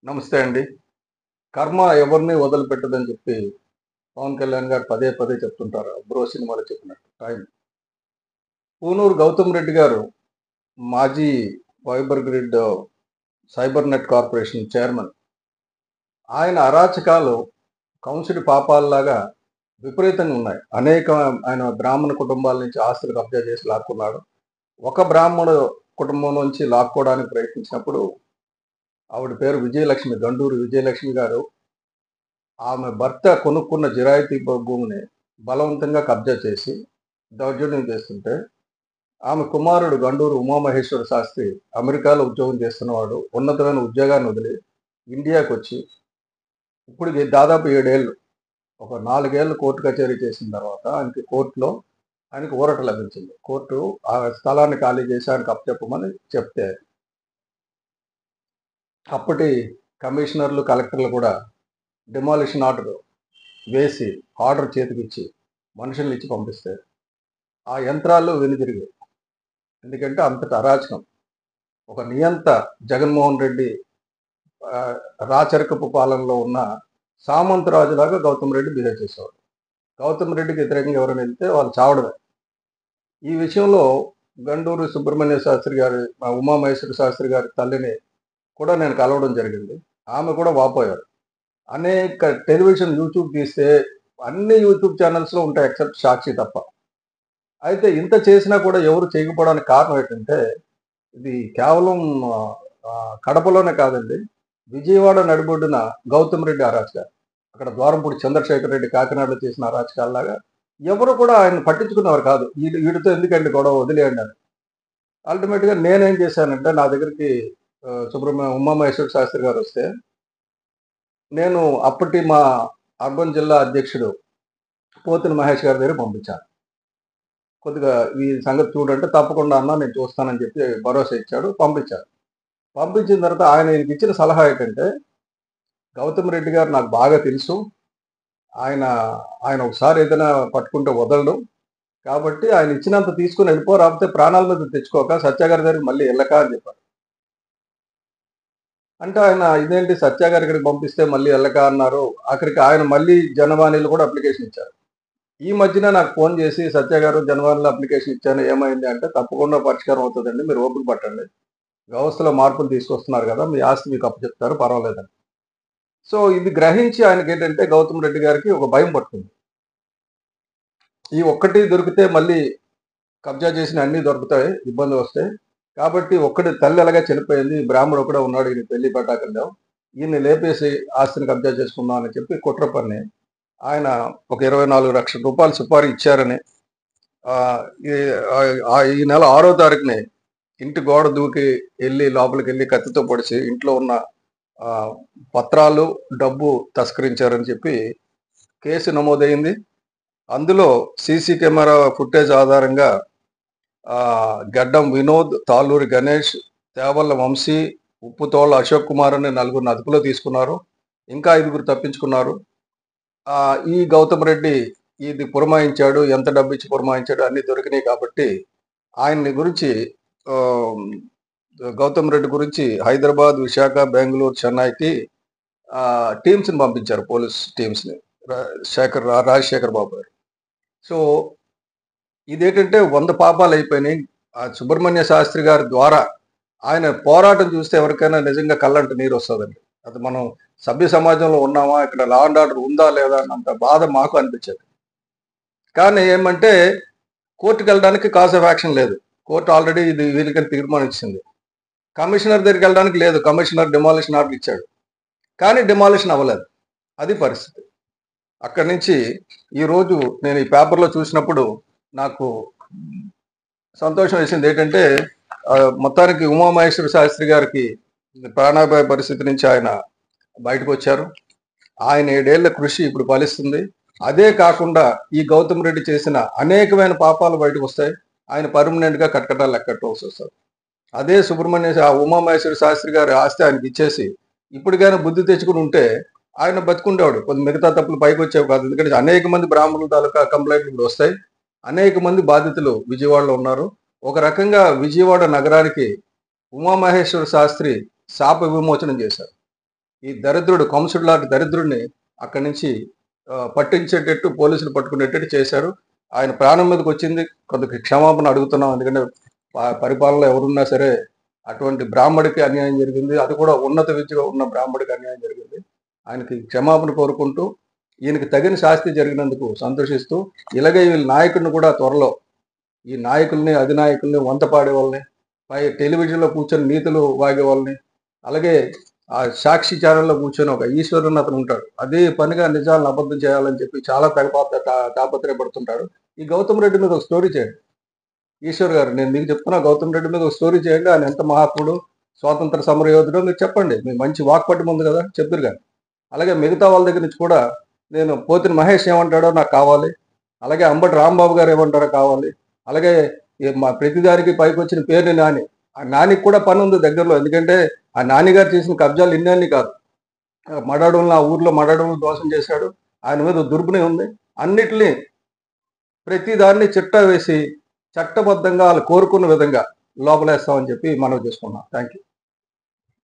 నమస్తే అండి. కర్మ ఎవరిని వదిలిపెట్టదని చెప్పి పవన్ కళ్యాణ్ గారు పదే పదే చెప్తుంటారు. 'బ్రో' సినిమాలో చెప్పినట్టు. పూనూరు గౌతమ్ రెడ్డి గారు మాజీ fibre grid cyber net corporation chairman. ఆయన అరాచకాలు కంసుడి పాపాల్లాగా విపరీతంగా ఉన్నాయి. ఆయన బ్రాహ్మణ కుటుంబాల నుంచి ఆస్తులు కబ్జా చేసి లాక్కున్నాడు. ఒక బ్రాహ్మణ కుటుంబం నుంచి లాక్కోవడానికి ప్రయత్నించినప్పుడు ఆవిడ పేరు విజయలక్ష్మి, గండూరు విజయలక్ష్మి గారు. ఆమె భర్త కొనుక్కున్న జిరాయితీ భూమిని బలవంతంగా కబ్జా చేసి దౌర్జన్యం చేస్తుంటే, ఆమె కుమారుడు గండూరు ఉమామహేశ్వర శాస్త్రి అమెరికాలో ఉద్యోగం చేస్తున్నవాడు. ఉన్నతమైన ఉద్యోగాన్ని వదిలి ఇండియాకి వచ్చి ఇప్పటికి దాదాపు 7 ఏళ్ళు, ఒక 4 ఏళ్ళు కోర్టు కచేరీ చేసిన తర్వాత కోర్టులో ఆయనకు ఊరట లభించింది. కోర్టు ఆ స్థలాన్ని ఖాళీ చేసి ఆయనకు అప్పచెప్పమని చెప్తే, అప్పటి కమిషనర్లు, కలెక్టర్లు కూడా డిమాలిషన్ ఆర్డర్ వేసి ఆర్డర్ చేతికిచ్చి మనుషుల్ని ఇచ్చి పంపిస్తే ఆ యంత్రాలు వెనుదిరిగాయి. ఎందుకంటే అంతటి అరాచకం. ఒక నియంత జగన్మోహన్ రెడ్డి రాచరికపు పాలనలో ఉన్న సామంతరాజులాగా గౌతమ్ రెడ్డి బిహేవ్ చేసేవాడు. గౌతమ్ రెడ్డికి వ్యతిరేకంగా ఎవరైనా వెళ్తే వాళ్ళు చావడమే. ఈ విషయంలో గండూరు సుబ్రహ్మణ్య శాస్త్రి గారి, ఉమామహేశ్వర శాస్త్రి గారి తల్లిని కూడా నేను కలవడం జరిగింది. ఆమె కూడా వాపోయారు. అనేక టెలివిజన్, యూట్యూబ్ తీస్తే అన్ని యూట్యూబ్ ఛానల్స్లో ఉంటాయి ఎక్సెప్ట్ సాక్షి తప్ప. అయితే ఇంత చేసినా కూడా ఎవరు చేయకపోవడానికి కారణం ఏంటంటే, ఇది కేవలం కడపలోనే కాదండి, విజయవాడ నడిబొడ్డున గౌతమ్ రెడ్డి అరాచకాలు, అక్కడ ద్వారంపూడి చంద్రశేఖర్ రెడ్డి కాకినాడలో చేసిన అరాచకాలలాగా ఎవరు కూడా ఆయన పట్టించుకునేవారు కాదు. వీడితో ఎందుకండి గొడవ, వదిలేయండి అని. అల్టిమేట్గా నేనేం చేశానంటే, నా దగ్గరికి ఉమామహేశ్వర శాస్త్రి గారు వస్తే, నేను అప్పటి మా అర్బన్ జిల్లా అధ్యక్షుడు పోతిన మహేష్ గారి దగ్గర పంపించాను. కొద్దిగా ఈ సంగతి చూడంటే, తప్పకుండా అన్నా నేను చూస్తానని చెప్పి భరోసా ఇచ్చాడు. పంపించారు. పంపించిన తర్వాత ఆయనకి ఇచ్చిన సలహా ఏంటంటే, గౌతమ్ రెడ్డి గారు నాకు బాగా తెలుసు. ఆయన ఆయన ఒకసారి ఏదైనా పట్టుకుంటే వదలడు. కాబట్టి ఆయన ఇచ్చినంత తీసుకుని వెళ్ళిపో, రాకపోతే ప్రాణాల మీద తెచ్చుకోక సత్య గారి దగ్గరికి మళ్ళీ వెళ్ళక అని చెప్పారు. అంటే ఆయన ఇదేంటి సత్య గారి ఇక్కడికి పంపిస్తే మళ్ళీ వెళ్ళక అన్నారు. ఆఖరికి ఆయన మళ్ళీ జనవాణిలో కూడా అప్లికేషన్ ఇచ్చారు. ఈ మధ్యన నాకు ఫోన్ చేసి, సత్య గారు జనవరిలో అప్లికేషన్ ఇచ్చాను, ఏమైంది అంటే, తప్పకుండా పరిష్కారం అవుతుందండి, మీరు ఓపిక పట్టండి, వ్యవస్థలో మార్పులు తీసుకొస్తున్నారు కదా, మీ ఆస్తి మీకు అప్పచెప్తారు, పర్వాలేదండి. సో ఇది గ్రహించి ఆయనకి ఏంటంటే, గౌతమ్ రెడ్డి గారికి ఒక భయం పట్టుకుంది. ఈ ఒక్కటి దొరికితే మళ్ళీ కబ్జా చేసిన అన్ని దొరుకుతాయి, ఇబ్బంది వస్తాయి. కాబట్టి ఒక్కటి తల్లి ఎలాగా చనిపోయింది, బ్రాహ్మడు ఒకడే ఉన్నాడు, ఈయన పెళ్లి పెట్టాకలేవు, ఈయన్ని లేపేసి ఆస్తిని కబ్జా చేసుకుందాం అని చెప్పి కుట్ర పన్ని ఆయన ఒక 24 లక్షల రూపాయలు సుపారీ ఇచ్చారని, ఈ నెల 6వ తారీఖుని ఇంటి గోడ దూకి వెళ్ళి లోపలికి వెళ్ళి కత్తితో పొడిచి ఇంట్లో ఉన్న పత్రాలు, డబ్బు తస్కరించారని చెప్పి కేసు నమోదైంది. అందులో సీసీ కెమెరా ఫుటేజ్ ఆధారంగా గడ్డం వినోద్, తాళ్ళూరి గణేష్, తేవల్ల వంశీ, ఉప్పుతోళ్ళ అశోక్ కుమార్ అనే 4 అదుపులో తీసుకున్నారు. ఇంకా 5 తప్పించుకున్నారు. ఈ గౌతమ్ రెడ్డి ఇది పురమాయించాడు, ఎంత డబ్బు ఇచ్చి పురమాయించాడు అన్ని దొరికినాయి. కాబట్టి ఆయన్ని గురించి, గౌతమ్ రెడ్డి గురించి హైదరాబాద్, విశాఖ, బెంగళూరు, చెన్నైకి టీమ్స్ని పంపించారు, పోలీస్ టీమ్స్ని, రాజశేఖర్ బాబు గారు. సో ఇదేంటంటే 100 పాపాలు అయిపోయినాయి. సుబ్రహ్మణ్య శాస్త్రి గారి ద్వారా ఆయన పోరాటం చూస్తే ఎవరికైనా నిజంగా కళ్ళంట నీరు వస్తుందండి. అది మనం సభ్య సమాజంలో ఉన్నామా, ఇక్కడ లా అండ్ ఆర్డర్ ఉందా లేదా అన్నంత బాధ మాకు అనిపించేది. కానీ ఏమంటే, కోర్టుకు వెళ్ళడానికి కాజ్ ఆఫ్ యాక్షన్ లేదు. కోర్టు ఆల్రెడీ ఇది వీళ్ళకని తీర్మానించింది. కమిషనర్ దగ్గరికి వెళ్ళడానికి లేదు, కమిషనర్ డిమాలిషన్ ఆర్డర్ ఇచ్చాడు, కానీ డిమాలిషన్ అవ్వలేదు. అది పరిస్థితి. అక్కడి నుంచి ఈరోజు నేను ఈ పేపర్లో చూసినప్పుడు నాకు సంతోషం వేసింది. ఏంటంటే, మొత్తానికి ఉమామహేశ్వర శాస్త్రి గారికి ప్రాణాపాయ పరిస్థితి నుంచి ఆయన బయటకు వచ్చారు. ఆయన 7 ఏళ్ల కృషి ఇప్పుడు ఫలిస్తుంది. అదే కాకుండా ఈ గౌతమ్ రెడ్డి చేసిన అనేకమైన పాపాలు బయటకు వస్తాయి. ఆయన పర్మనెంట్గా కటకటాలు లెక్కట్టాల్సి వస్తుంది. అదే ఉమామహేశ్వర శాస్త్రి గారి ఆస్తి ఆయనకి ఇచ్చేసి ఇప్పటికైనా బుద్ధి తెచ్చుకుని ఉంటే ఆయన బతుకుండేవాడు. కొంత మిగతా తప్పులు పైకి వచ్చేవి కాదు. ఎందుకంటే అనేక మంది బ్రాహ్మణుల తాలూకా కంప్లైంట్లు ఇప్పుడు వస్తాయి. అనేక మంది బాధితులు విజయవాడలో ఉన్నారు. ఒక రకంగా విజయవాడ నగరానికి ఉమామహేశ్వర శాస్త్రి శాప విమోచనం చేశారు. ఈ దరిద్రుడు కంసుడు లాంటి దరిద్రుడిని అక్కడి నుంచి పట్టించేటట్టు పోలీసులు పట్టుకునేటట్టు చేశారు. ఆయన ప్రాణం మీదకి వచ్చింది, కొద్దిగా క్షమాపణ అడుగుతున్నాం. ఎందుకంటే పరిపాలనలో ఎవరున్నా సరే అటువంటి బ్రాహ్మడికి అన్యాయం జరిగింది, అది కూడా ఉన్నత విద్యగా ఉన్న బ్రాహ్మడికి అన్యాయం జరిగింది. ఆయనకి క్షమాపణ కోరుకుంటూ ఈయనకి తగిన శాస్తి జరిగినందుకు సంతోషిస్తూ, ఇలాగే వీళ్ళ నాయకుడిని కూడా త్వరలో, ఈ నాయకుల్ని అధినాయకుల్ని వంతపాడే వాళ్ళని, పై టెలివిజన్లో కూర్చొని నీతులు వాగే వాళ్ళని, అలాగే ఆ సాక్షి ఛానల్లో కూర్చొని ఒక ఈశ్వరుని అతను ఉంటాడు, అదే పనిగా నిజాలను అబద్ధం చేయాలని చెప్పి చాలా తాపత్రయపడుతుంటాడు. ఈ గౌతమ్ రెడ్డి మీద ఒక స్టోరీ చేయండి. ఈశ్వర్ గారు, నేను మీకు చెప్తున్నా, గౌతమ్ రెడ్డి మీద ఒక స్టోరీ చేయండి. ఆయన ఎంత మహాత్ముడు, స్వాతంత్ర సమరయోధుడో మీరు చెప్పండి. మీకు మంచి వాక్పటిం ఉంది కదా, చెప్తురు కానీ. అలాగే మిగతా వాళ్ళ దగ్గర నుంచి కూడా నేను పోతిన మహేష్ ఏమంటాడో నాకు కావాలి, అలాగే అంబటి రాంబాబు గారు ఏమంటారో కావాలి, అలాగే మా ప్రతిదానికి పైకి వచ్చిన పేరుని నాని, ఆ నానికి కూడా పని ఉంది దగ్గరలో. ఎందుకంటే ఆ నానిగారు చేసిన కబ్జాలు ఇన్ని కాదు. మడాడంలో, ఆ ఊర్లో మడాడంలో దోషం చేశాడు, ఆయన మీద దుర్గుణం ఉంది. అన్నిటినీ ప్రతి దాన్ని చిట్టా వేసి చట్టబద్ధంగా వాళ్ళు కోరుకున్న విధంగా లోపలేస్తామని చెప్పి మనవి చేసుకున్నాం. Thank you.